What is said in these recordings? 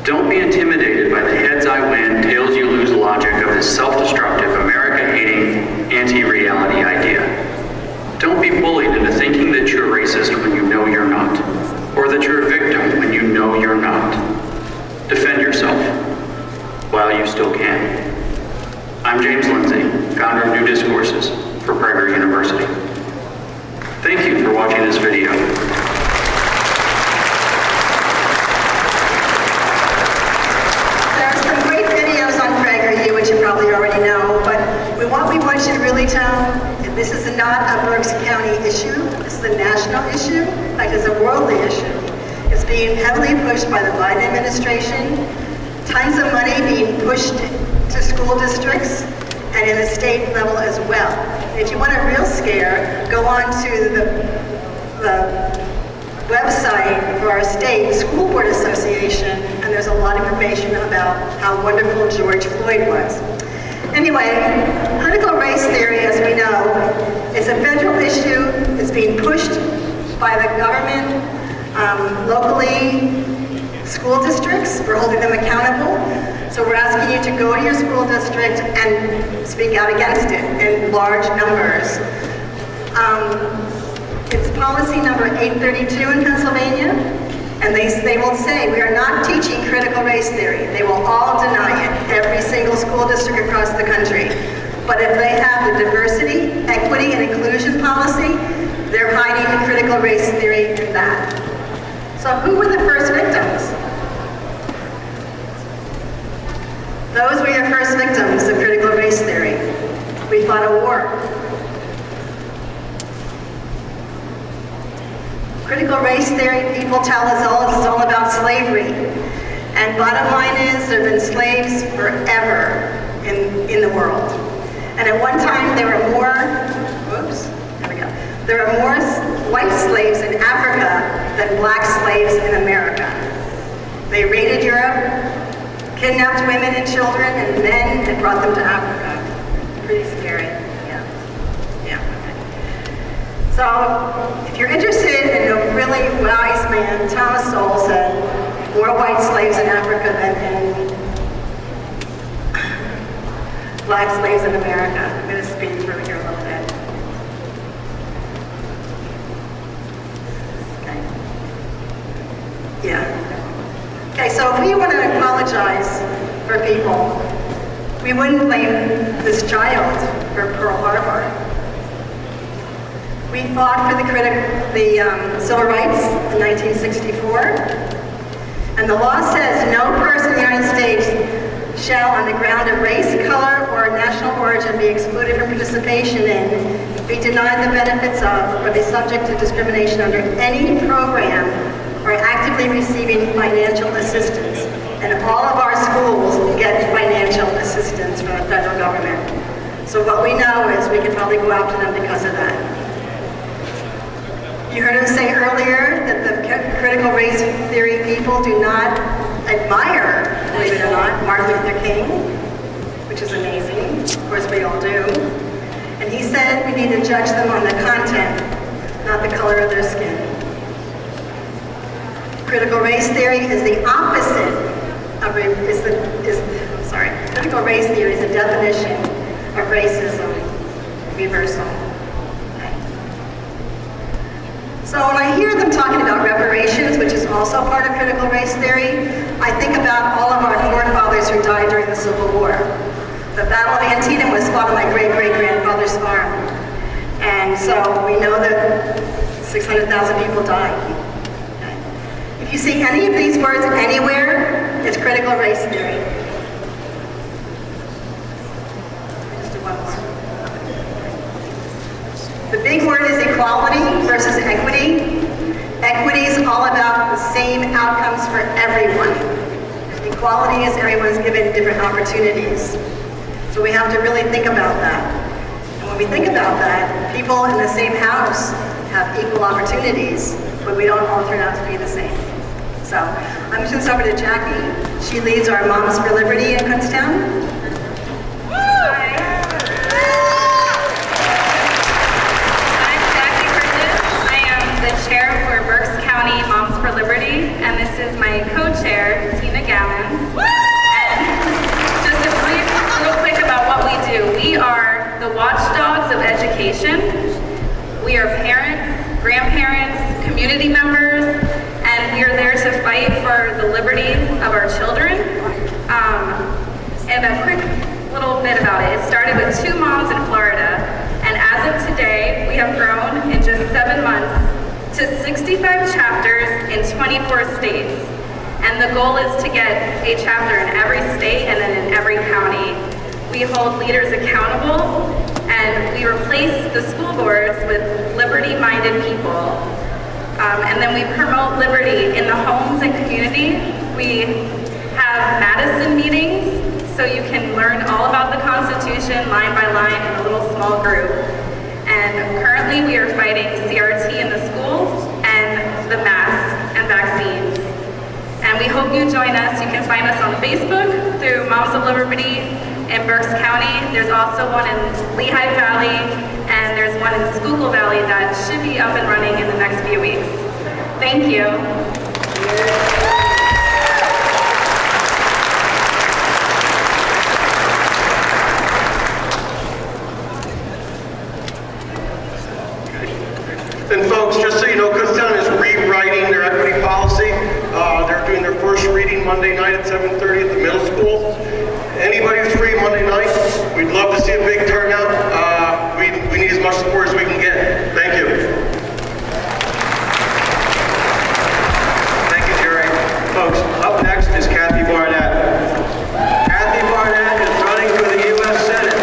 Don't be intimidated by the heads I win, tails you lose logic of this self-destructive, America-hating, anti-reality idea. Don't be bullied into thinking that you're racist when you know you're not, or that you're a victim when you know you're not. Defend yourself while you still can. I'm James Lindsay, founder of New Discourses for Prager University. Thank you for watching this video. Which you probably already know, but what we want you to really tell, this is not a Berks County issue, this is a national issue, in fact it's a worldly issue. It's being heavily pushed by the Biden administration, tons of money being pushed to school districts, and in the state level as well. And if you want a real scare, go on to the website for our state School Board Association, and there's a lot of information about how wonderful George Floyd was. Anyway, critical race theory, as we know, is a federal issue. It's being pushed by the government, locally, school districts. We're holding them accountable. So we're asking you to go to your school district and speak out against it in large numbers. It's policy number 832 in Pennsylvania, and they will say, we are not teaching critical race theory. They will all deny it, every single school district across the country. But if they have the diversity, equity, and inclusion policy, they're hiding the critical race theory in that. So who were the first victims? Those were your first victims of critical race theory. We fought a war. Critical race theory, people tell us it's all about slavery. And bottom line is, there have been slaves forever in the world. And at one time, there were more white slaves in Africa than black slaves in America. They raided Europe, kidnapped women and children and men, and brought them to Africa. Pretty scary. So, if you're interested in a really wise man, Thomas Sowell said, more white slaves in Africa than black slaves in America. I'm going to speed through here a little bit. Okay. Yeah. Okay, so if we want to apologize for people, we wouldn't blame this child for Pearl Harbor. We fought for the civil rights in 1964, and the law says no person in the United States shall, on the ground of race, color, or national origin, be excluded from participation in, be denied the benefits of, or be subject to discrimination under any program, or actively receiving financial assistance. And all of our schools get financial assistance from the federal government. So what we know is we can probably go after them because of that. You heard him say earlier that the critical race theory people do not admire, believe it or not, Martin Luther King, which is amazing. Of course, we all do. And he said we need to judge them on the content, not the color of their skin. Critical race theory is the opposite of critical race theory is a definition of racism reversal. So when I hear them talking about reparations, which is also part of critical race theory, I think about all of our forefathers who died during the Civil War. The Battle of Antietam was fought on my great-great-grandfather's farm. And so we know that 600,000 people died. Okay. If you see any of these words anywhere, it's critical race theory. Let's do one more. The big word is equality versus equity. Equity is all about the same outcomes for everyone. Equality is everyone's given different opportunities. So we have to really think about that. And when we think about that, people in the same house have equal opportunities, but we don't all turn out to be the same. So I'm just going to start over to Jackie. She leads our Moms for Liberty in Kutztown. Chair for Berks County Moms for Liberty, and this is my co-chair, Tina Gavin. for the liberty of our children. And a quick little bit about it. It started with 2 moms in Florida, and as of today, we have grown in just 7 months to 65 chapters in 24 states. And the goal is to get a chapter in every state and then in every county. We hold leaders accountable, and we replace the school boards with liberty-minded people. And then we promote liberty in the homes and community. We have Madison meetings, so you can learn all about the Constitution line by line in a little small group. And currently we are fighting CRT in the schools and the masks and vaccines. And we hope you join us. You can find us on Facebook through Moms of Liberty in Berks County. There's also one in Lehigh Valley, and there's one in Schuylkill Valley that should be up and running in the next few weeks. Thank you. And folks, just so you know, Kutztown is rewriting their equity policy. They're doing their first reading Monday night at 7:30 at the middle school. Anybody who's free Monday night, we'd love to see a big turnout. We need as much support as we can get. Thank you. Thank you, Jerry. Folks, up next is Kathy Barnett. Kathy Barnett is running for the U.S. Senate.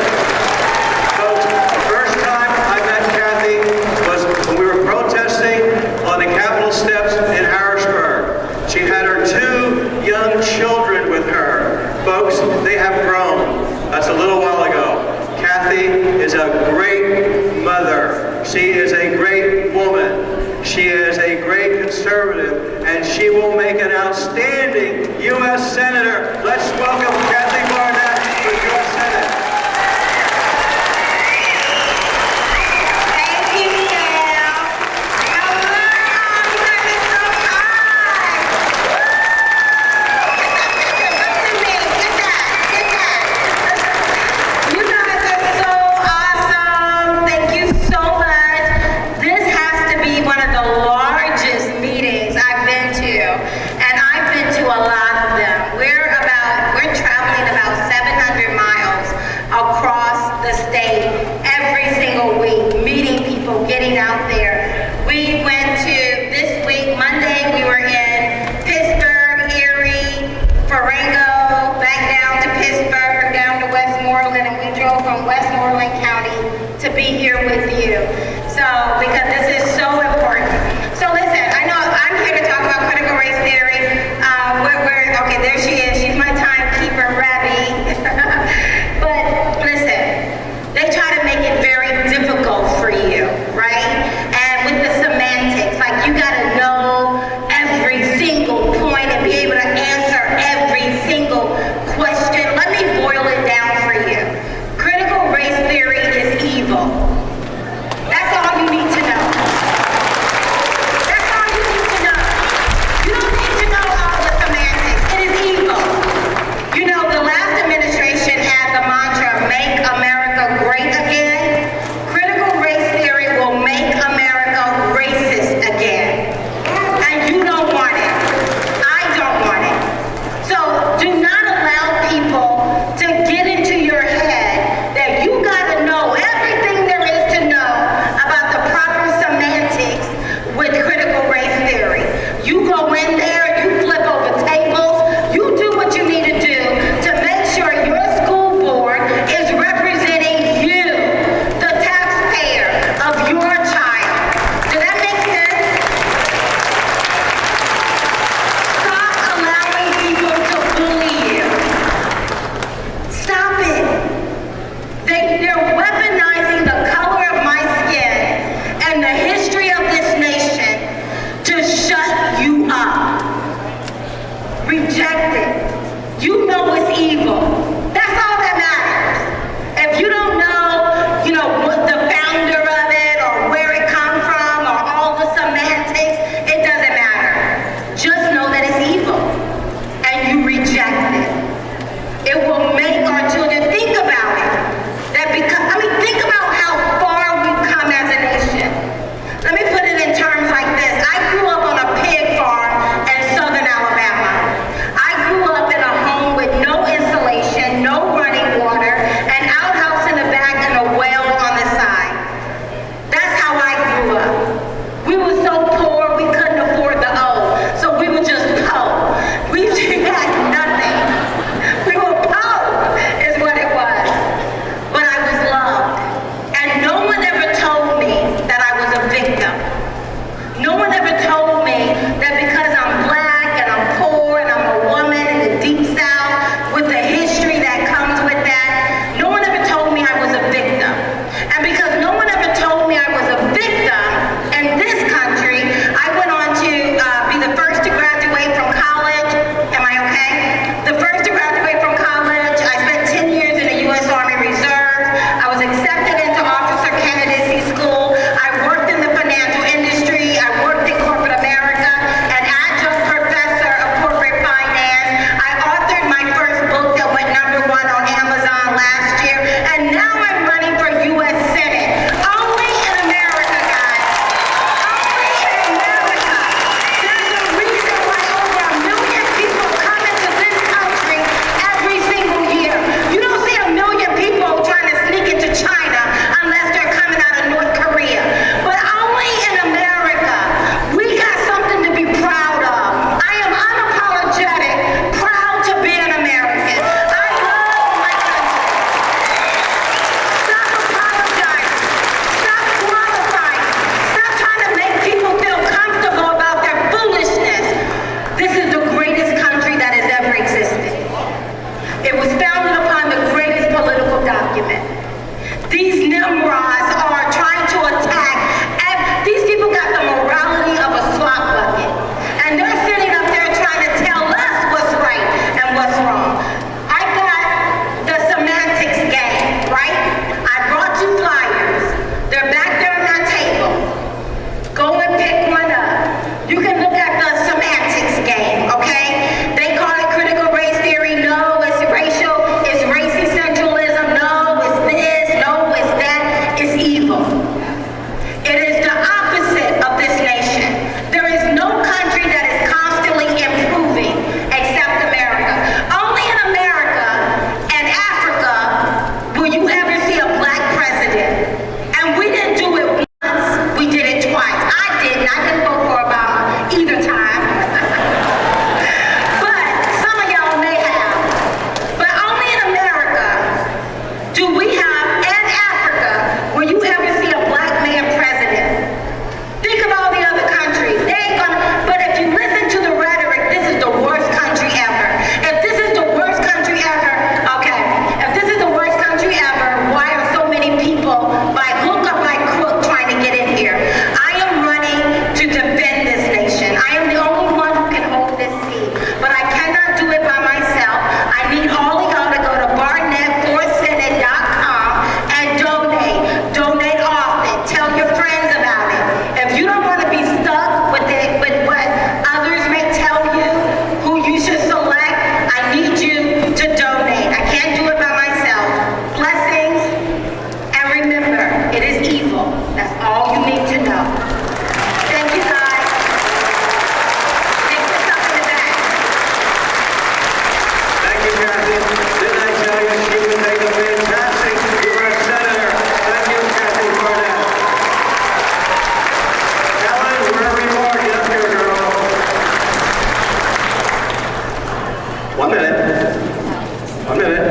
Folks, the first time I met Kathy was when we were protesting on the Capitol steps in Harrisburg. She had her 2 young children with her. Folks, they have grown. That's a little while ago. Kathy is a great mother. She is a great woman. She is a great conservative, and she will make an outstanding U.S. Senator. Let's welcome Kathy Barnett to the U.S. Senate. Thank you, Sam. Hello, you guys are so kind. Listen to me. Get that. You guys are so awesome. Thank you so much. This has to be one of the largest meetings I've been to, and I've been to a lot of them. We're traveling about 700 miles across the state every single week, meeting people, getting out there. We went to, this week, Monday, we were in Pittsburgh, Erie, Farango, back down to Pittsburgh, down to Westmoreland, and we drove from Westmoreland County to be here with you. So, because this is so important. So listen, I know I'm here to talk about critical race theory. Okay, there she is. She's my timekeeper, Rabbi. But listen, they try to make it very difficult for you, right? And with the semantics, like you gotta know every single point and be able to answer every single question. Let me boil it down for you. Critical race theory is evil. That's all you need to know. That's all you need to know. You don't need to know all the semantics. It is evil. You know, the last administration had the mantra, make America great again. Critical race theory will make America racist again. And you don't want it. I don't want it. So do not allow people to get into your head that you gotta know everything there is to know about the proper semantics with critical race theory. You go in there, you flip over tables, you do what you need to do to make sure your school board is representing you, the taxpayer of your child. Does that make sense? Stop allowing people to bully you. Stop it. They're weaponizing the color of my skin and the history of this nation to shut you up. Reject it. You know it's evil. That's all that matters. If you don't know, what the founder of it or where it come from or all the semantics, it doesn't matter. Just know that it's evil and you reject it. It will make our children think about it. Think about how far we've come as a nation. Let me put it in terms like this. I grew up on a pig farm in southern Alabama. It was founded upon the greatest political document. These Nimrods are trying to attack, and these people got the morality of a slop bucket. And they're sitting up there trying to tell us what's right and what's wrong. I got the semantics game, right? I brought you flyers. They're back there on that table. Go and pick one up. You can look at the semantics game, okay? They call it critical race theory. No, it's racial. It's racist centralism. No, it's this. No, it's that. It's evil. It is the opposite of this nation. There is no country that is constantly improving except America. Only in America and Africa will you ever see a black president. And we didn't do it once, we did it twice. I didn't vote for Obama either time. But some of y'all may have. But only in America do we have, and Africa, will you ever see a black man president. Think of all the other countries. They ain't gonna, but if you listen to the rhetoric, this is the worst country ever. If this is the worst country ever, okay, if this is the worst country ever, why are so many people by hook or by crook trying to get in here? I am running to defend this nation. I am the only one who can hold this seat, but I cannot do it by myself. I need all of y'all to go to barnett4senate.com and donate. Donate often. Tell your friends about it. If you don't want to be stuck with it, with what others may tell you, who you should select, I need you to donate. I can't do it by myself. Blessings, and remember, it is evil. That's all you need to know. Thank you, guys. Take yourself in the back. Thank you, Kathy. Didn't I tell you she would make a fantastic U.S. Senator? Thank you, Kathy Barnett. Helen, wherever you are, get up here, girl. 1 minute. 1 minute.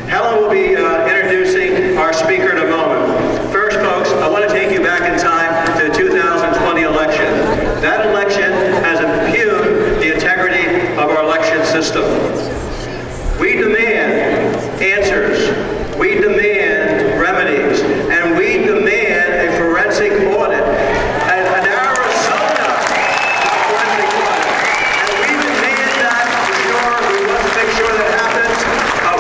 Helen will be introducing our speaker in a moment. First, folks, I want to take you back in time to the 2020 election. That election has impugned the integrity of our election system. We demand answers. We demand remedies. And we demand a forensic audit. An Arizona forensic audit. And we demand that for sure. We must make sure that happens.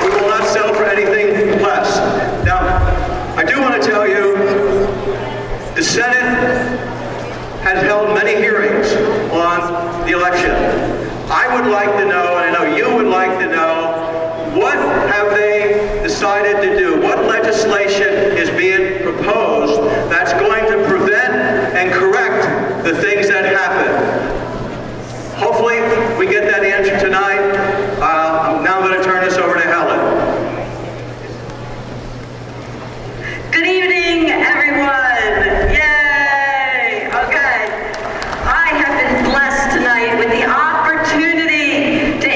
We will not settle for anything less. Now, I do want to tell you, the Senate has held many hearings on the election. I would like to know, and I know you would like to know, what have they decided to do? What legislation is being proposed that's going to prevent and correct the things that happen? Hopefully, we get that answer tonight. Now I'm going to turn this over to Helen. Good evening, everyone. Yay! Okay. I have been blessed tonight with the opportunity to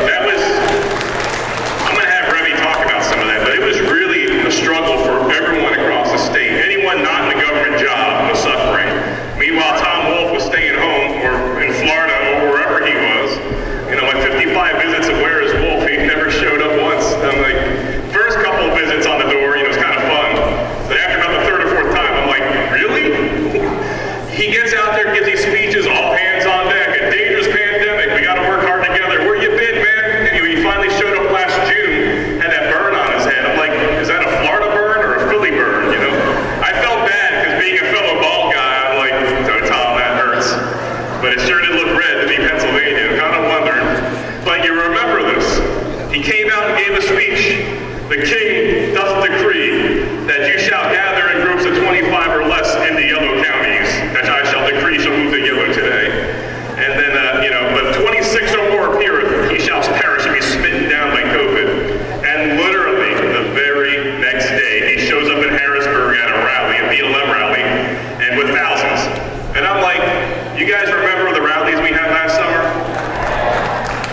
that was, I'm going to have Remy talk about some of that, but it was really a struggle for everyone across the state. Anyone not in a government job was suffering. Meanwhile, Tom Wolf was staying home or in Florida or wherever he was. You know, my 55 visits of where is Wolf, he never showed up once. I'm like, first couple of visits on the door, you know, it's kind of fun. But after about the third or fourth time, I'm like, really? He gets out there, gives these speeches, all hands on deck, a dangerous pandemic, we got to work hard together. Where you been, man? And he finally showed up last June, had that burn on his head. I'm like, is that a Florida burn or a Philly burn, you know? I felt bad because being a fellow bald guy, I'm like, Tom, that hurts. But it sure did look red to be Pennsylvania. Kind of wondering. But you remember this. He came out and gave a speech. The king doth decree that you shall gather in groups of 25 or less in the yellow counties, that I shall decree shall move to yellow today. And then, but 26 or more appeareth, he shall perish and be smitten down by COVID. And literally, the very next day, he shows up in Harrisburg at a rally, a BLM rally, and with thousands. And I'm like, you guys remember the rallies we had last summer?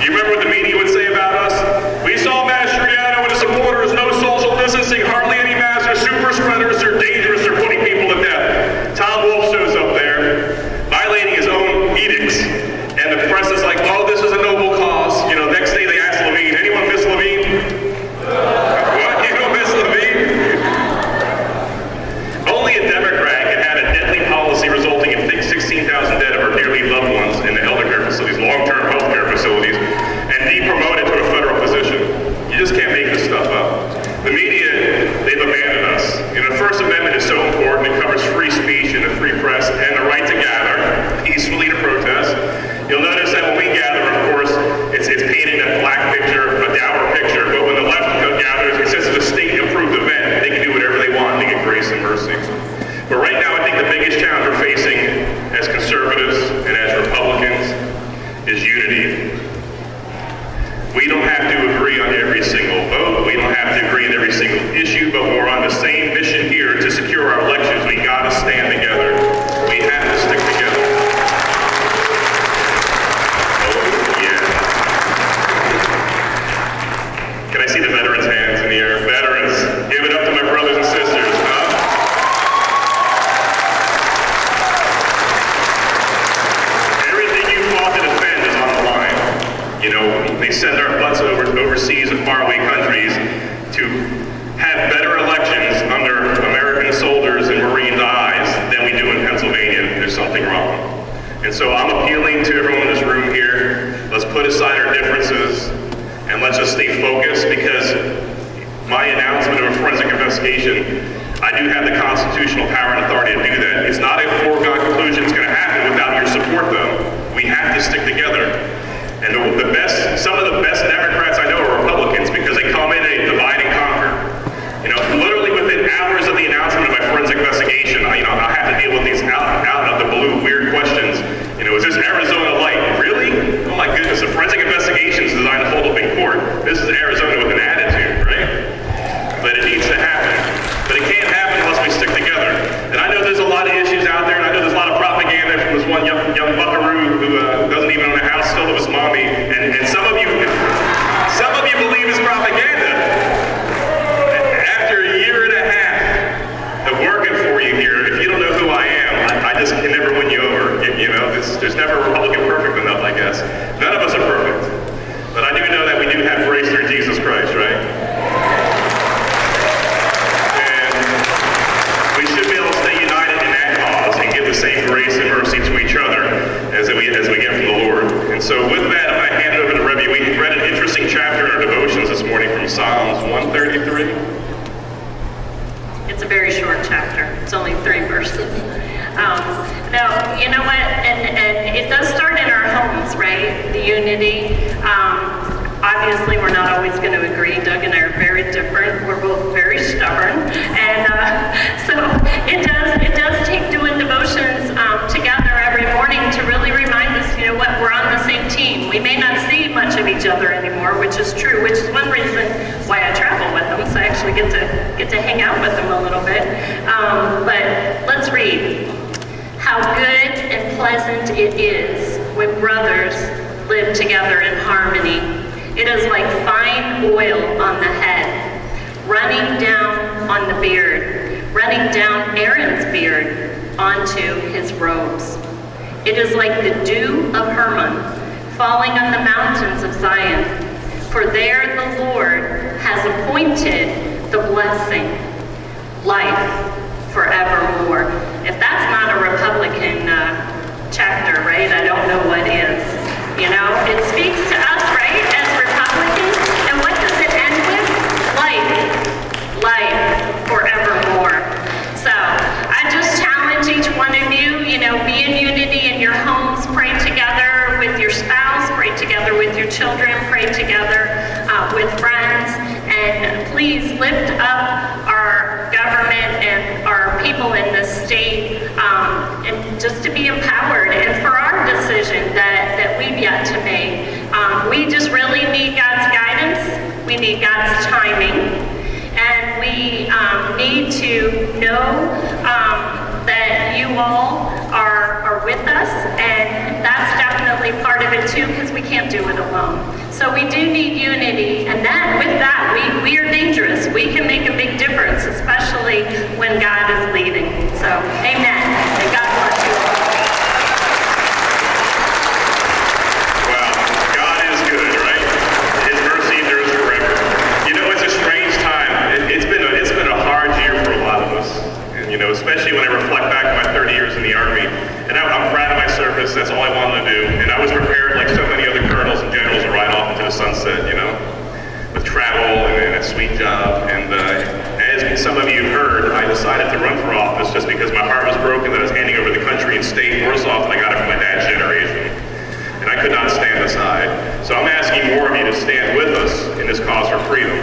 You remember what the media would say about us? We saw Mastriano and his supporters, no social distancing, hardly any masks, they're super spreaders, they're dangerous, they're putting people to death. Tom Wolf shows up there, violating his own edicts, and the press is like, oh, this is a noble cause. You know, next day they asked Levine, anyone miss Levine? What? You don't miss Levine? Only a Democrat can have a deadly policy resulting in 16,000 dead of our dearly loved ones in the elder care facilities, long-term health care facilities, and de-promoted to a federal position. You just can't make this stuff up. The media, they've abandoned us. You know, the First Amendment is so important. It covers free speech and the free press and the right to gather peacefully to protest. You'll notice that when we gather, of course, it's painted a black picture, a dour picture, but when the left gathers, it says it's a state-approved event. They can do whatever they want. They get grace and mercy. But right now, I think the biggest challenge we're facing as conservatives and as Republicans is unity. We don't have to agree on every single vote. We don't have to agree on every single issue, but we're on the same mission here to secure our elections. We gotta stand together. We have to stick together. Oh, yeah. Can I see the veterans' hands in the air? Veterans, give it up to my brothers and sisters, huh? Everything you fought to defend is on the line. You know, they send our butts overseas and faraway countries to have better elections under American soldiers and Marines' eyes than we do in Pennsylvania. There's something wrong. And so I'm appealing to everyone in this room here, let's put aside our differences and let's just stay focused, because my announcement of a forensic investigation, I do have the constitutional power and authority to do that. It's not a foregone conclusion it's going to happen without your support, though. We have to stick together. And some of the best Democrats I know are Republicans, because they come in and they divide and conquer. You know, literally within hours of the announcement of my forensic investigation, I have to deal with these out of the blue weird questions. You know, is this Arizona light? Really? Oh my goodness, a forensic investigation is designed to hold up in court. This is Arizona with an attitude, right? But it needs to happen. But it can't happen unless we stick together. And I know there's a lot of issues out there, and I know there's a lot of propaganda from this one young buckaroo who doesn't even own a house still with his mommy. And some of you believe it's propaganda. After a year and a half of working for you here, if you don't know who I am, I just can never win you over. You know, there's never a Republican perfect enough, I guess. None of us are perfect. But I do know that we do have grace through Jesus Christ, right? We should be able to stay united in that cause and give the same grace and mercy to each other as we get from the Lord. And so with that, if I hand it over to Rebbe, we read an interesting chapter in our devotions this morning from Psalms 133. It's a very short chapter. It's only 3 verses. Now, you know what? And it does start in our homes, right? The unity. Obviously, we're not always going to agree. Doug and I are very different. We're both very stubborn, and so it does take doing devotions together every morning to really remind us, you know what, we're on the same team. We may not see much of each other anymore, which is true, which is one reason why I travel with them, so I actually get to hang out with them a little bit. But let's read. How good and pleasant it is when brothers live together in harmony. on the head, running down on the beard, running down Aaron's beard onto his robes. It is like the dew of Hermon falling on the mountains of Zion, for there the Lord has appointed the blessing, life forevermore. If that's not a Republican chapter, right? I don't know what is. You know, it speaks to us, right, as Republicans. And what does it end with? Life forevermore. So I just challenge each one of you, you know, be in unity in your homes, pray together with your spouse, pray together with your children, pray together with friends, and please lift up our government and our people in this state, and just to be empowered, and for our decision that we've yet to make. We just really need God's guidance, we need God's timing, and we need to know that you all are with us, and that's definitely part of it too, because we can't do it alone. So we do need unity, and with that, we are dangerous. We can make a big difference, especially when God is leading. So, amen. And God bless you all. Wow, God is good, right? His mercy endures forever. You know, it's a strange time. It's been a hard year for a lot of us. And, you know, especially when I reflect back on my 30 years in the Army. And I'm proud of my service. That's all I wanted to do. And I was prepared, like so many other colonels and generals, to ride off into the sunset, you know, with travel and a sweet job. And as some of you heard, I decided to run for office just because my heart was broken that I was handing over the country and state worse off than I got it from my dad's generation. And I could not stand aside. So I'm asking more of you to stand with us in this cause for freedom.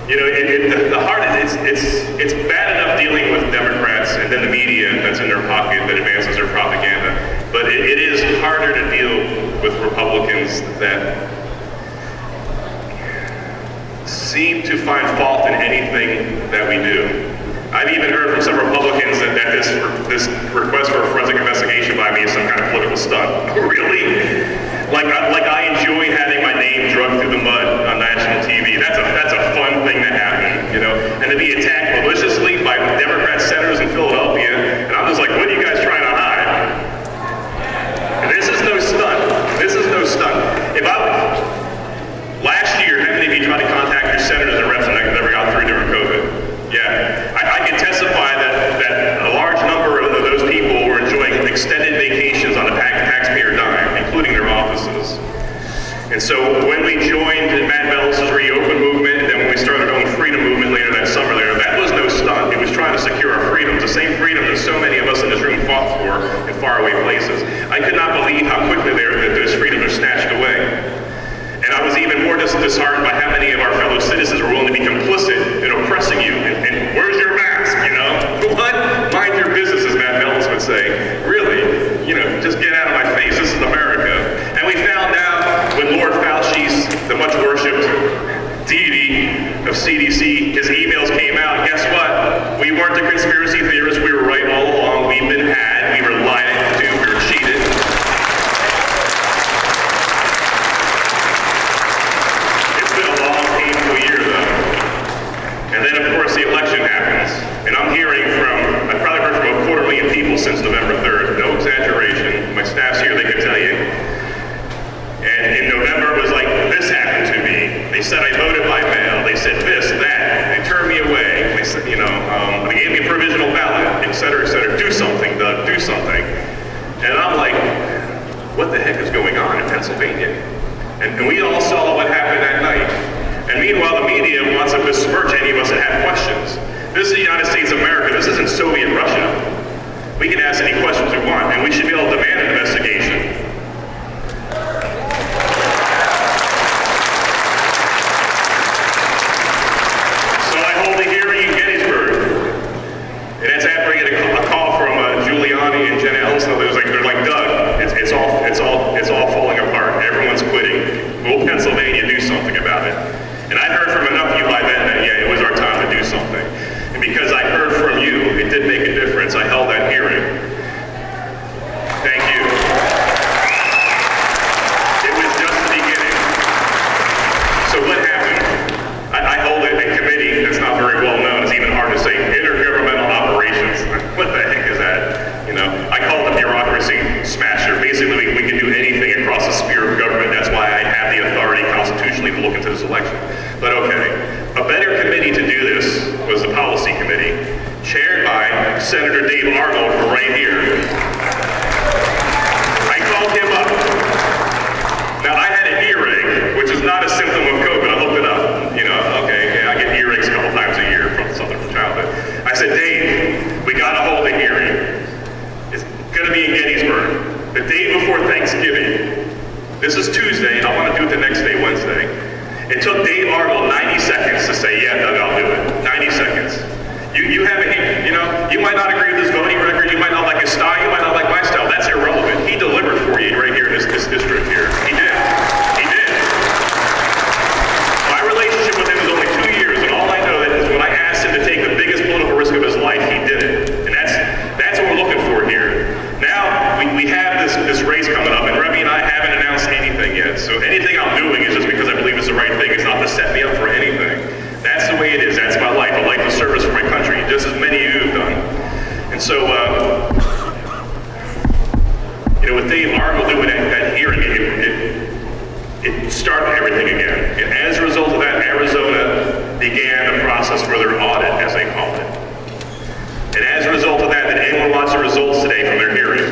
You know, the heart, it's bad enough dealing with Democrats and then the media that's in their pocket that advances their propaganda. But it is harder to deal with Republicans that seem to find fault in anything that we do. I've even heard from some Republicans that this request for a forensic investigation by me is some kind of political stunt. Really? Like I enjoy having my name drugged through the mud on national TV. That's a fun thing to happen, you know. And to be attacked maliciously by Democrat senators in Philadelphia, and I'm just like, what are you guys trying to hide? This is no stunt. This is no stunt. Last year, how many of you tried to contact your senators and reps and never got through during COVID? Yeah, I can testify that a large number of those people were enjoying extended vacations on the taxpayer dime, including their offices. And so when we joined Matt Bellis's Reopen movement, and then when we started our own freedom movement later that summer there, that was no stunt. It was trying to secure our freedoms, the same freedom that so many of us in this room fought for in faraway places. I could not believe how quickly those freedoms are snatched away. And I was even more disheartened by how many of our fellow citizens were willing to be complicit in oppressing you. And where's your mask, you know? What? Mind your business, as Matt Bellis would say. Really? You know, just get out of my face. This is America. And we found out when Lord Fauci's, the much worshipped deity of CDC, his emails came out. Guess what? We weren't the conspiracy theorists. We were right all along. We've been had. We were lied to. We were cheated. And then, of course, the election happens. And I'm hearing from, I've probably heard from 250,000 people since November 3rd. No exaggeration. My staff's here, they can tell you. And in November, it was like, this happened to me. They said I voted by mail. They said this, that. They turned me away. They said, you know, they gave me a provisional ballot, et cetera, et cetera. Do something, Doug, do something. And I'm like, what the heck is going on in Pennsylvania? And we all saw what happened that night. And meanwhile, the media wants to besmirch any of us that have questions. This is the United States of America. This isn't Soviet Russia. We can ask any questions we want, and we should be able to demand an investigation. So I hold a hearing in Gettysburg. And that's after I get a call from Giuliani and Jenna Ellis. They're like, Doug, it's all falling apart. Everyone's quitting. Will Pennsylvania do something about it? And I heard from enough of you by then that, yeah, it was our time to do something. And because I heard from you, it did make a difference. I held that hearing. Thank you. It was just the beginning. So what happened? I to look into this election. But okay, a better committee to do this was the policy committee, chaired by Senator Dave Arnold from right here. I called him up. Now, I had an earache, which is not a symptom of COVID. I looked it up. You know, okay, yeah, I get earaches a couple times a year from something from childhood. I said, Dave, we got to hold a hearing. It's going to be in Gettysburg, the day before Thanksgiving. This is Tuesday, and I want to do it the next day, Wednesday. It took Dave Arnold 90 seconds to say, yeah, Doug, I'll do it. 90 seconds. You have a, you know, you might not agree with his voting record, you might not like his style, you might not like my style. That's irrelevant. He delivered for you right here in this district here. He did. He did. My relationship with him is only 2 years, and all I know is when I asked him to take the biggest political risk of his life, he did it. And that's what we're looking for here. Now, we have this race coming up, and Remy and I haven't announced anything yet. So anything I'm doing is just because I believe it's the right thing. It's not to set me up for anything. That's the way it is. That's my life. A life of service for my country, just as many of you have done. And so, you know, with Dave Arnold doing that hearing, it started everything again. And as a result of that, Arizona began the process for their audit, as they call it. And as a result of that, did anyone watch the results today from their hearing?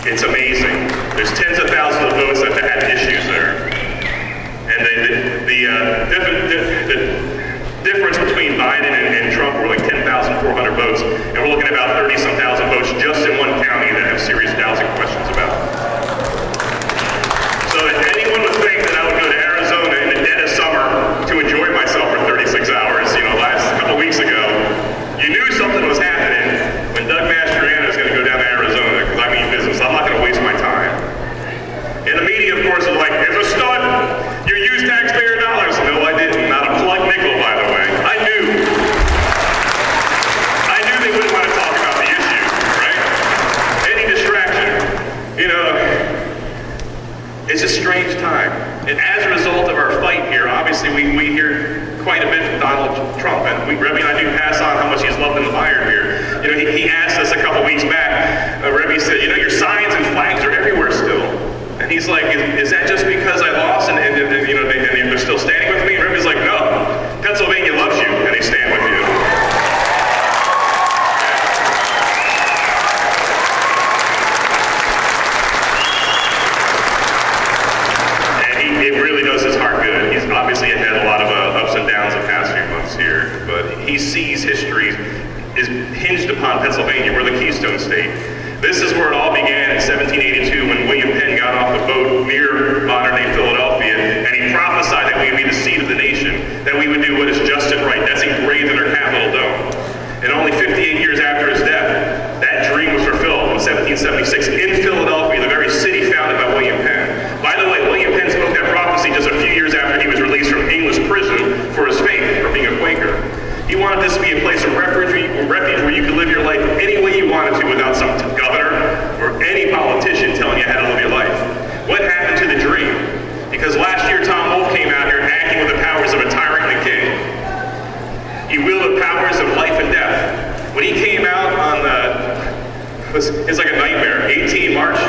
It's amazing. There's tens of thousands of votes that had issues there. And the difference between Biden and Trump were like 10,400 votes, and we're looking at about 30-some thousand votes just in one county that have serious doubts and questions about. So if anyone would think that I would go to Arizona in the dead of summer to enjoy myself for 36 hours, you know, last couple weeks ago, you knew something was happening when Doug Mastriano is going to go down to Arizona, because I mean business. I'm not going to waste my time. And the media, of course, is like, it's a stunt. You used taxpayer dollars. No, I didn't. Not a plug nickel, by the way. I knew they wouldn't want to talk about the issue, right? Any distraction. You know, it's a strange time. And as a result of our fight here, obviously we hear quite a bit from Donald Trump. And Remy and I do pass on how much he's loved and admired here. You know, he asked us a couple weeks back, Remy said, you know, your signs and flags are everywhere still. And he's like, is that just because I lost and you know, they're still standing with me? And Remy's like, no, Pennsylvania loves you and they stand with you. And it really does his heart good. He's obviously had a lot of ups and downs the past few months here, but he sees history is hinged upon Pennsylvania. We're the Keystone State. This is where it all began in 1782 when William Penn got off the boat near modern-day Philadelphia, and he prophesied that we would be the seed of the nation, that we would do what is just and right. That's engraved in our Capitol dome. And only 58 years after his death, that dream was fulfilled in 1776 in Philadelphia, the very city founded by William Penn. By the way, William Penn spoke that prophecy just a few years after he was released from English prison for his faith, for being a Quaker. He wanted this to be a place of refuge where you could live your life any way you wanted to without some governor or any politician telling you how to live your life. What happened to the dream? Because last year Tom Wolfe came out here acting with the powers of a tyrant and a king. He wielded powers of life and death. When he came out on it's like a nightmare, 18 March,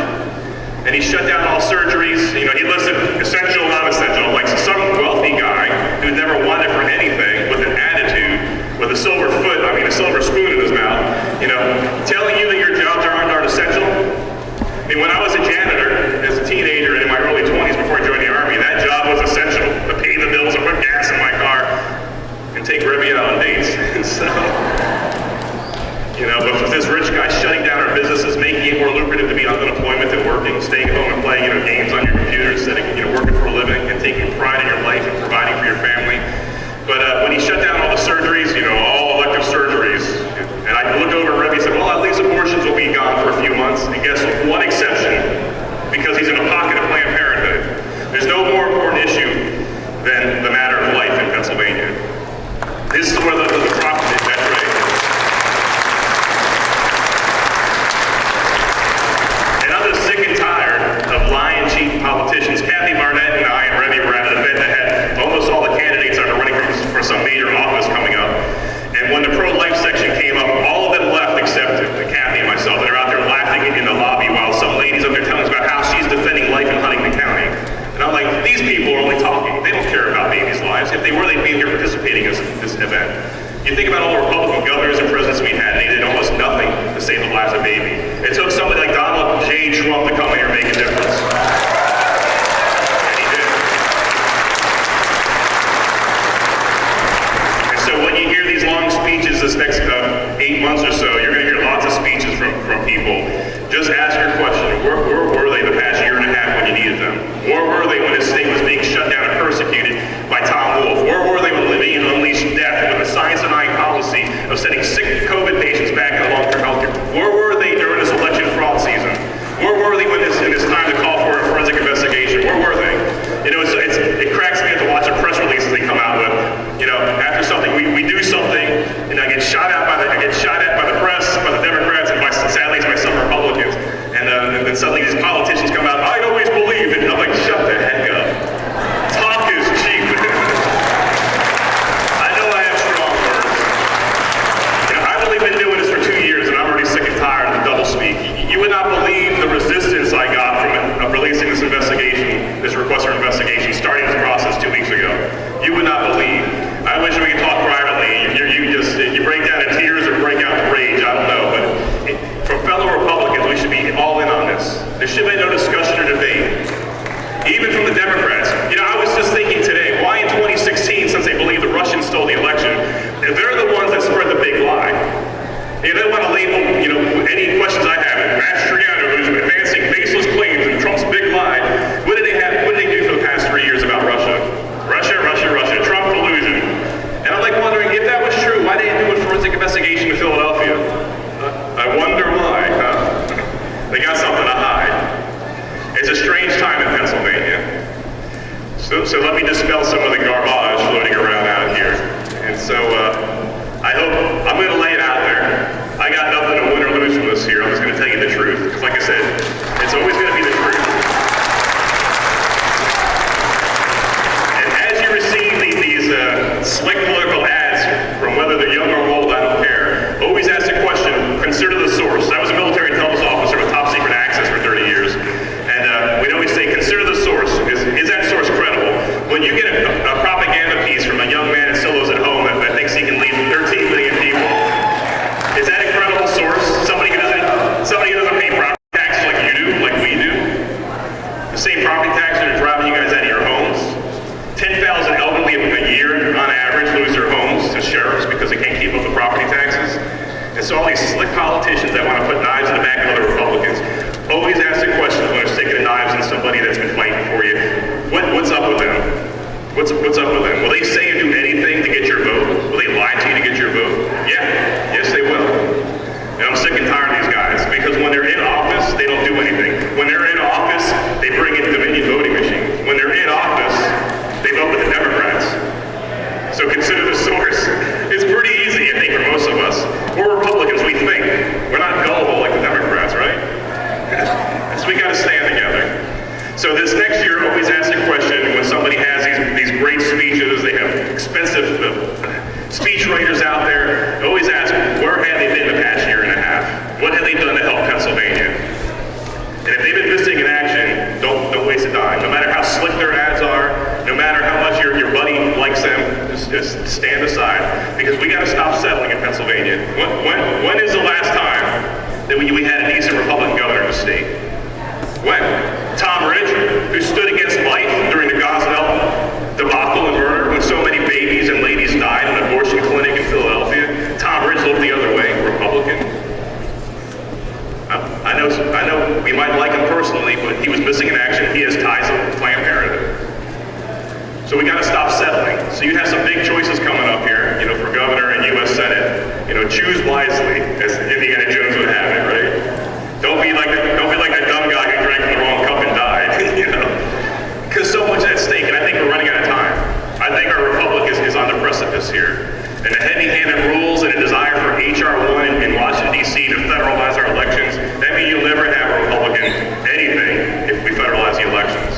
and he shut down all surgeries. You know, he listed essential, non-essential, like some wealthy guy who never wanted for anything with an attitude, with a silver spoon in his mouth, you know, telling you that your jobs aren't essential. I mean, when I was a janitor as a teenager and in my early 20s before I joined the Army, that job was essential, to pay the bills and put gas in my car and take Remy out on dates. And so, you know, but with this rich guy shutting down our businesses, making it more lucrative to be on unemployment than working, staying at home and playing, you know, games on your computer instead of, you know, working for a living. You think about all the Republican governors and presidents we had, and they did almost nothing to save the lives of baby. It took somebody like Donald J. Trump to come here and make a difference. And he did. And so when you hear these long speeches this next 8 months or so, you're going to hear lots of speeches from people. Just ask your question, where were they the past year and a half when you needed them? Where were they when the state was being shut down and persecuted by Tom Wolf? Where were they when Libby unleashed death, when the science-denying policy of sending sick COVID patients back into long-term health care? Where were they during this election fraud season? Where were they when it's time to call for a forensic investigation? Where were they? You know, it cracks me up to watch the press releases they come out with. You know, after something, we do something, and I get shot at by the press, by the Democrats, and sadly it's by some Republicans. And then suddenly these politicians come out, I always believed, and I'm like, shut the heck up. Talk is cheap. I know I have strong words. You know, I've only been doing this for 2 years, and I'm already sick and tired of the doublespeak. You would not believe the resistance I got from releasing this investigation, this request for investigation, starting this process 2 weeks ago. You would not believe. I wish we could talk privately. You break down in tears or break out in rage, I don't know. But from fellow Republicans, we should be all in on this. There should be no discussion or debate. Even from the Democrats. You know, I was just thinking today, why in 2016, since they believe the Russians stole the election, they're the ones that spread the big lie. They don't want to label, you know, any questions I have. Mastriano, who's advancing baseless claims and Trump's big lie. What did they do for the past 3 years about Russia? Russia, Trump collusion. And I'm like wondering, if that was true, why didn't they do a forensic investigation in Philadelphia? I wonder why, huh? They got something to hide. It's a strange time in Pennsylvania. So let me dispel some of the garbage floating around out here. And so I hope, I'm going to lay it out there. I got nothing to win or lose from this here. I'm just going to tell you the truth. Because like I said, it's always going to be the truth. And as you receive these slick political ads, from whether they're young or old, I don't care, always ask the question, consider the source. I was a military intelligence officer with top secret access for 30 years. And we'd always say, consider the source. Is that source credible? When you get a propaganda piece from a young man in Silos at home that thinks he can lead 13 million people, is that a credible source? Somebody who doesn't pay property taxes like you do, like we do? The same property taxes that are driving you guys out of your homes? 10,000 elderly a year on average lose their homes to sheriffs because they can't keep up the property taxes. And so all these slick politicians that want to put knives in the back of other Republicans, always ask the question when they're sticking the knives in somebody that's been fighting for you. What's up with them? What's up with them? Will they say and do anything to get your vote? Will they lie to you to get your vote? Yeah, yes they will. And I'm sick and tired of these guys because when they're in office, they don't do anything. When they're in office, they bring in Dominion voting machines. When they're in office, they vote with the Democrats. So consider the source. It's pretty easy, I think, for most of us. We're Republicans, we think. We're not gullible like the Democrats, right? So we got to stand together. So this next year, always ask the question when somebody has these great speeches, they have expensive speech writers out there, always ask, where have they been the past year and a half? What have they done to help Pennsylvania? And if they've been missing in action, don't waste a dime. No matter how slick their ads are, no matter how much your buddy likes them, just stand aside. Because we got to stop settling in Pennsylvania. When is the last time that we had a decent Republican governor in the state? When? Tom Ridge, who stood against life during the Gosnell debacle and murder, when so many babies and ladies died in an abortion clinic in Philadelphia. Tom Ridge looked the other way, Republican. I know we might like him personally, but he was missing in action. He has ties to Planned Parenthood. So we got to stop settling. So you have some big choices coming up here, you know, for governor and U.S. Senate. You know, choose wisely, as Indiana Jones would have it, right? Don't be like that dumb guy who drank from the wrong cup and died, you know? Because so much at stake, and I think we're running out of time. I think our republic is on the precipice here. And the heavy-handed rules and a desire for H.R. 1 in Washington, D.C. to federalize our elections, that means you'll never have a Republican anything if we federalize the elections.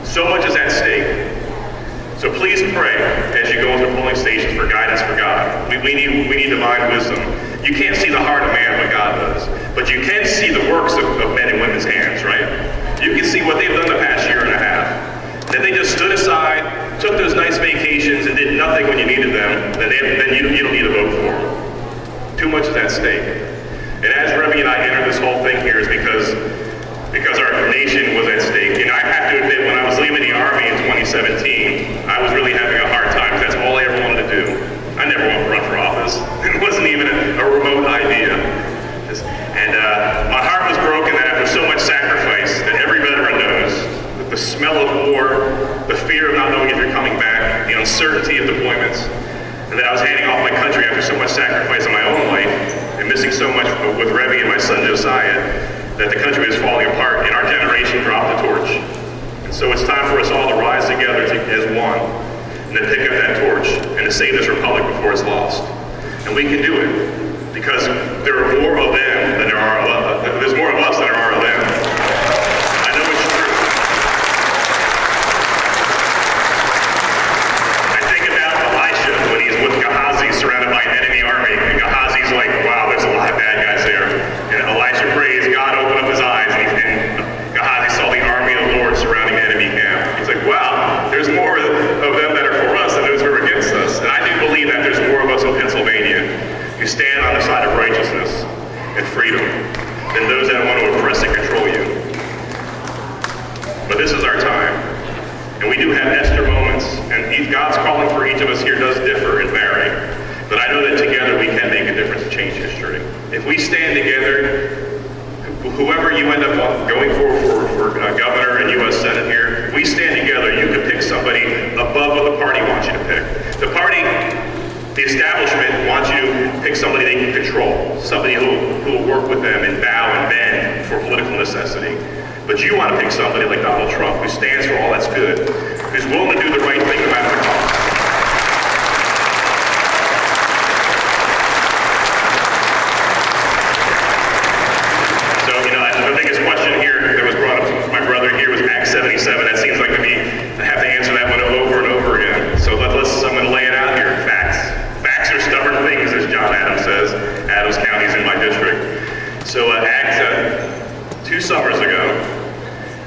So much is at stake. So please pray as you go into polling stations for guidance for God. We need divine wisdom. You can't see the heart of man what God does, but you can see the works of men and women's hands, right? You can see what they've done the past year and a half. That they just stood aside, took those nice vacations, and did nothing nothing when you needed them, then you don't need to vote for them. Too much is at stake. And as Remy and I entered this whole thing here is because our nation was at stake. And I have to admit, when I was leaving the Army in 2017, I was really having a hard time. That's all I ever wanted to do. I never wanted to run for office. It wasn't even a remote idea. And my heart was broken that after so much sacrifice that every veteran knows, that the smell of war, the fear of not knowing if you're coming back, the uncertainty of deployments, and that I was handing off my country after so much sacrifice in my own life and missing so much with Remy and my son Josiah, that the country was falling apart and our generation dropped the torch. And so it's time for us all to rise together as one and to pick up that torch and to save this republic before it's lost. And we can do it because there are more of them than there are of us. There's more of us than there are of them. I know it's true. I think about Elisha when he's with Gehazi surrounded by an enemy army. And Gehazi's like, wow, there's a lot of bad guys there. And Elisha prays, God opened up his eyes, and Gehazi saw the army of the Lord surrounding the enemy camp. He's like, wow, there's more of them that are for us than those who are against us. And I do believe that there's more of us in Pennsylvania who stand on the side of righteousness and freedom than those that want to oppress and control you. But this is our time. And we do have Esther moments, and God's calling for each of us here does differ and vary. But I know that together we can make a difference and change history. If we stand together, whoever you end up going for governor and U.S. Senate here, if we stand together, you can pick somebody above what the party wants you to pick. The establishment wants you to pick somebody they can control, somebody who will work with them and bow and bend for political necessity. But you want to pick somebody like Donald Trump, who stands for all that's good, who's willing to do the right thing no matter the cost. So, the biggest question here that was brought up to my brother here was Act 77. That seems like I have to answer that one over and over again. So I'm going to lay it out here. Facts are stubborn things, as John Adams says. Adams County's in my district. So Act 2 summers ago,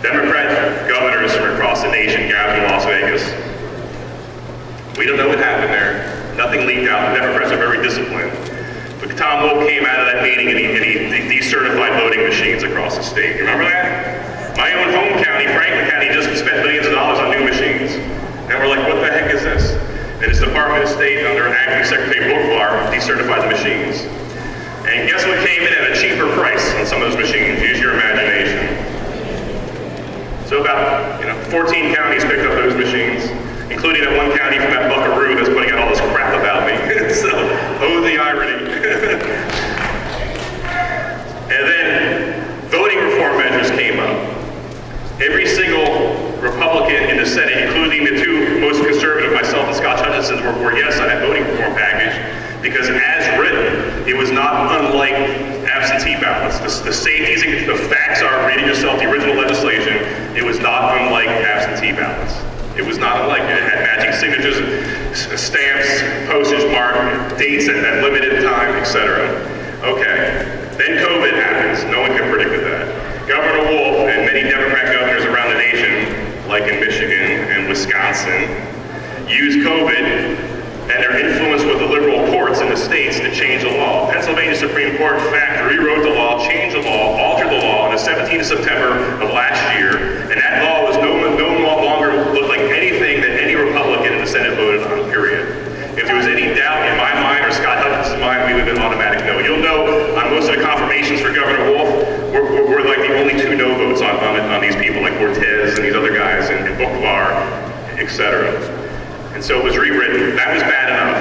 Democrat governors from across the nation gathered in Las Vegas. We don't know what happened there. Nothing leaked out. The Democrats are very disciplined. But Tom Wolf came out of that meeting and he decertified voting machines across the state. You remember that? My own home county, Franklin County, just spent millions of dollars on new machines. And we're like, what the heck is this? And his Department of State, under Acting Secretary Bookvar, decertified the machines. And guess what came in at a cheaper price on some of those machines? Use your imagination. So about 14 counties picked up those machines, including that one county from that buckaroo that's putting out all this crap about me. So, oh, the irony. And then voting reform measures came up. Every single Republican in the Senate, including the two most conservative, myself and Scott Hutchinson, were yes on that voting reform package, because as written, it was not unlike absentee ballots. The safeties and the facts are, reading yourself the original legislation, it was not unlike absentee ballots. It was not unlike it. It had matching signatures, stamps, postage mark, dates at limited time, etc. Okay, then COVID happens. No one could predict that. Governor Wolf and many Democrat governors around the nation, like in Michigan and Wisconsin, used COVID and their influence with the liberal courts in the states to change the law. Pennsylvania Supreme Court, in fact, rewrote the law, changed the law, altered the law on the 17th of September of last year, and that law was no longer looked like anything that any Republican in the Senate voted on, period. If there was any doubt in my mind or Scott Hutchinson's mind, we would have been automatic no. You'll know on most of the confirmations for Governor Wolf, we're like the only two no votes on these people, like Cortez and these other guys, and Bookvar, etc. And so it was rewritten. That was bad enough.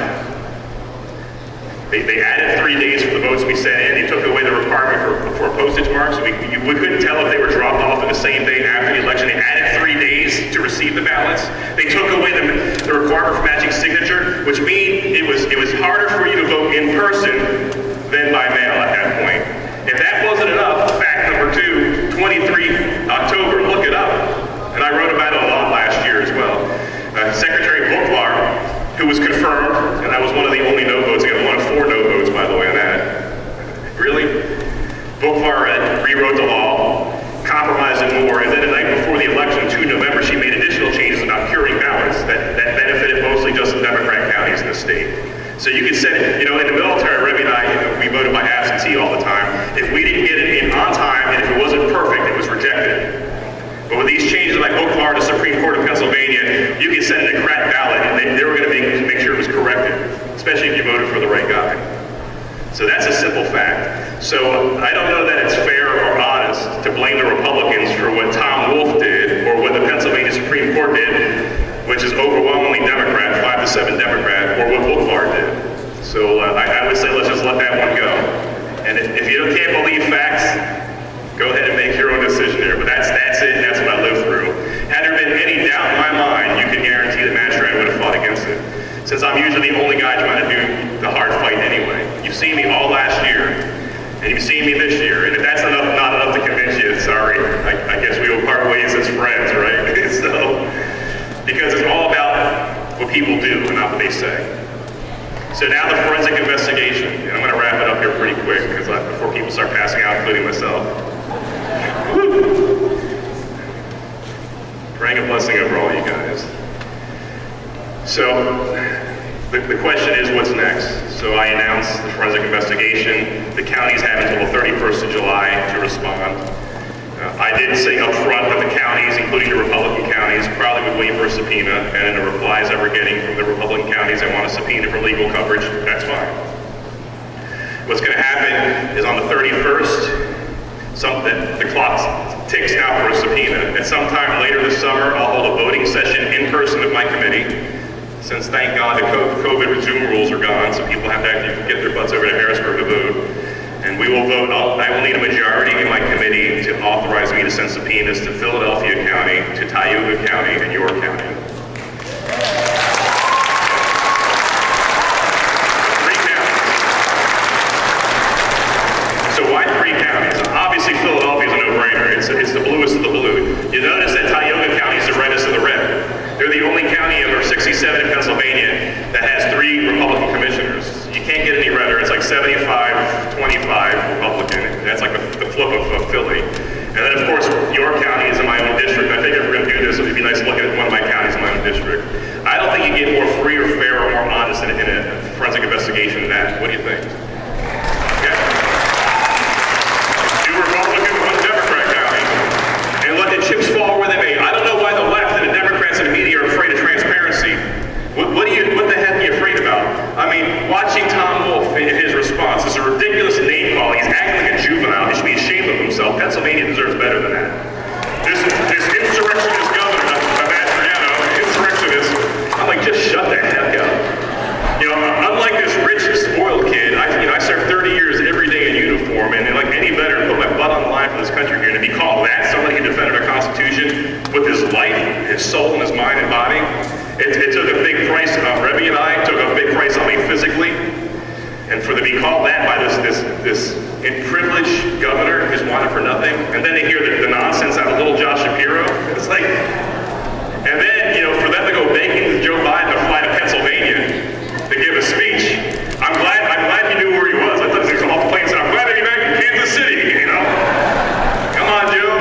They added 3 days for the votes we sent in. They took away the requirement for postage marks. We couldn't tell if they were dropped off on the same day after the election. They added 3 days to receive the ballots. They took away the requirement for matching signature, which means it was harder for you to vote in person than by mail at that point. If that wasn't enough, fact number 2, 23 October, look it up. And I wrote about it a lot last year as well. Secretary Bookvar, who was confirmed, and that was one of the only no votes, again, one of 4 no votes, by the way, on that. Really? Bookvar rewrote the law, compromised it more, and then the night before the election, 2 November, she made additional changes about curing ballots that benefited mostly just Democrat counties. So you could send it, in the military, Remy and I, we voted by absentee all the time. If we didn't get it in on time, and if it wasn't perfect, it was rejected. But with these changes like Oak Farm to Supreme Court of Pennsylvania, you can send it a cracked ballot, and they were going to make sure it was corrected, especially if you voted for the right guy. So that's a simple fact. So I don't know that it's fair or honest to blame the Republicans for what Tom Wolf did or what the Pennsylvania Supreme Court did, which is overwhelmingly Democrat, 5-7 Democrat, or what Bookvar did. So I would say let's just let that one go. And if you can't believe facts, go ahead and make your own decision there. But that's it, that's what I lived through. Had there been any doubt in my mind, you can guarantee that Mastriano would have fought against it. Since I'm usually the only guy trying to do the hard fight anyway. You've seen me all last year, and you've seen me this year, and if that's not enough to convince you, sorry, I guess we will part ways as friends, right? So, because it's all about what people do and not what they say. So now the forensic investigation, and I'm going to wrap it up here pretty quick because before people start passing out, including myself. Woo! Praying a blessing over all you guys. So the question is, what's next? So I announced the forensic investigation. The counties have until the 31st of July to respond. I did say up front that the counties, including the Republican counties, probably would wait for a subpoena, and in the replies that we're getting from the Republican counties that want a subpoena for legal coverage, that's fine. What's going to happen is on the 31st, the clock ticks now for a subpoena, and sometime later this summer, I'll hold a voting session in person with my committee, since thank God the COVID Zoom rules are gone, so people have to actually get their butts over to Harrisburg to vote. And we will vote, I will need a majority in my committee to authorize me to send subpoenas to Philadelphia County, to Tioga County, and York County. 3 counties. So why 3 counties? Obviously Philadelphia is a no-brainer. It's the bluest of the blue. You notice that Tioga County is the reddest of the red. They're the only county of our 67 in Pennsylvania that has 3 Republican commissioners. You can't get any redder. It's like 75-25 Republican. That's like the flip of Philly. And then, of course, York County is in my own district. I think if we're going to do this, it would be nice looking at one of my counties in my own district. I don't think you get more free or fair or more honest in a forensic investigation than that. What do you think? Yeah. 2 Republican, 1 Democrat county. And let the chips fall where they may. I don't know why the left and the Democrats and the media are afraid of transparency. What the heck are you afraid about? I mean, watching Tom Wolf in his response is a ridiculous name call. He's acting like a juvenile. He should be ashamed of himself. Pennsylvania deserves better than that. This insurrectionist governor, Mastriano, insurrectionist, I'm like, just shut the heck up. Unlike this rich, spoiled kid, I served 30 years every day in uniform, and like any better, put my butt on the line for this country here, and to be called that, somebody who defended our Constitution with his life, his soul, and his mind and body. It took a big price on Remy and I, took a big price on me physically, and for to be called that by this privileged governor who's wanted for nothing, and then to hear the nonsense out of little Josh Shapiro, it's like, and then, for them to go begging Joe Biden to fly to Pennsylvania to give a speech, I'm glad he knew where he was. I thought he was off the plane and said, I'm glad to be back in Kansas City, Come on, Joe.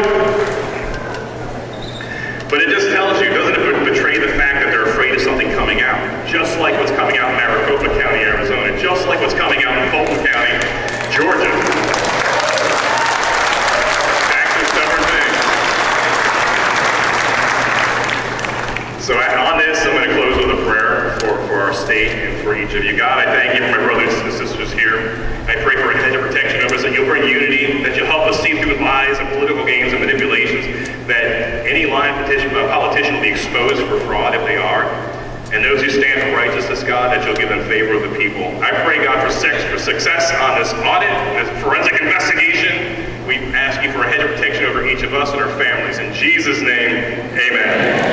But it just tells you, doesn't it betray the fact that they're afraid of something coming out? Just like what's coming out in Maricopa County, Arizona. Just like what's coming out in Fulton County, Georgia. Back to stubborn things. So on this, I'm going to close with a prayer for our state and for each of you. God, I thank you for my brothers and sisters here. I pray for a hedge of protection over us, that you'll bring unity, that you'll help us see through lies and political games and manipulations, that any lying politician will be exposed for fraud if they are, and those who stand for righteousness, God, that you'll give them favor of the people. I pray, God, for success on this audit, this forensic investigation. We ask you for a hedge of protection over each of us and our families. In Jesus' name, amen.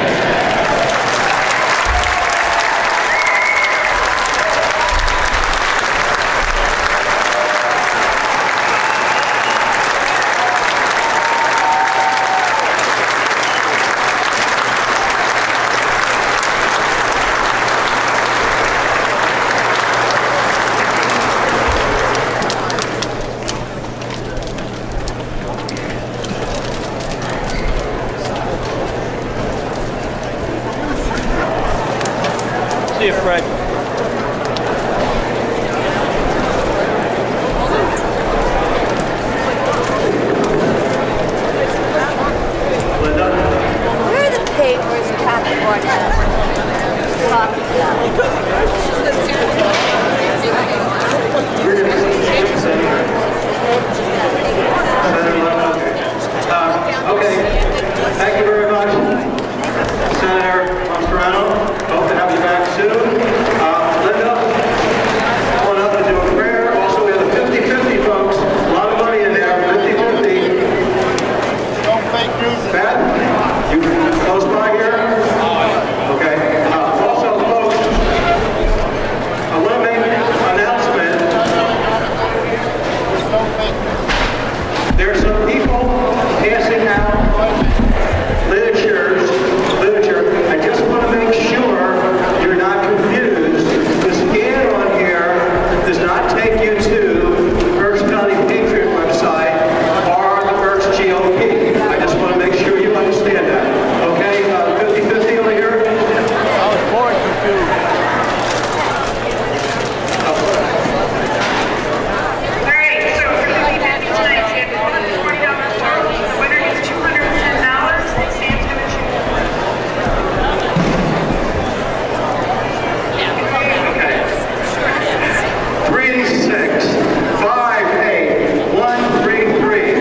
See you, Fred. Okay, thank you very much, Senator Mastriano. Hope to have you back soon. Linda, come on up and do a prayer. Also, we have a 50-50, folks. A lot of money in there, 50-50. Beth, you close by here? Okay. Also, folks, I want to make an announcement. There's some people passing out literature. I just want to make sure you're not confused. The scan on here does not take you to the Berks County Patriot website or the Berks GOP. I just want to make sure you understand that. Okay, 50-50 over here? I was born confused. All right, so for 50-50 tonight, we have $140 total. The winner is $210. And Sam's going to choose. Okay. 36, 58, 133.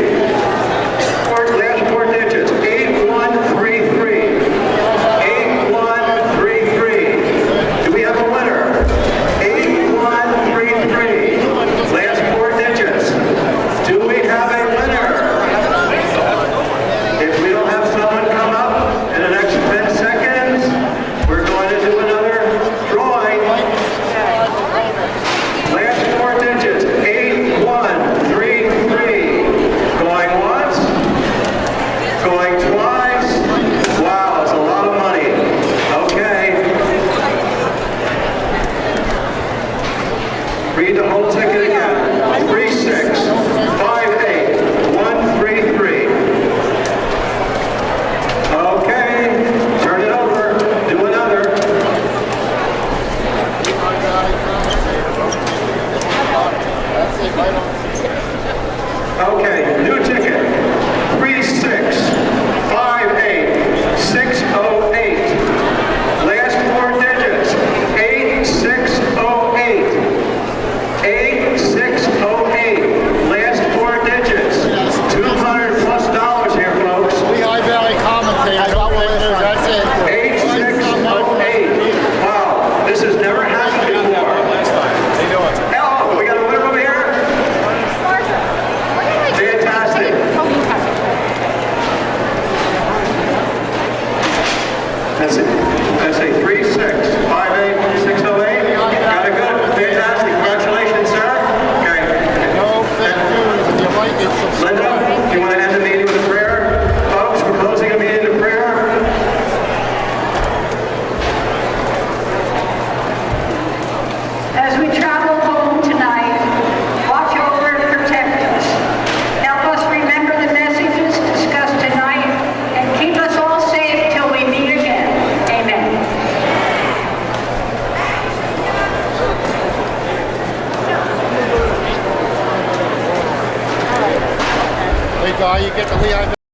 Last four digits. 8133. 8133. Do we have a winner? 8133. Last four digits. Do we have a winner? If we don't have someone come up in the next 10 seconds, we're going to do another drawing. Last four digits, 8133. Going once, going twice. Wow, it's a lot of money. Okay. Read the whole ticket again. 36, 58, 133. Okay, turn it over. Do another. Okay, new ticket. 36, 58, 608. Last four digits. 8608. 8608. Last four digits. $200+ here, folks. Lehigh Valley commentators, that's it. 8608. Wow, this has never happened before. Hello, we got a winner over here? Fantastic. That's it. 3658 608.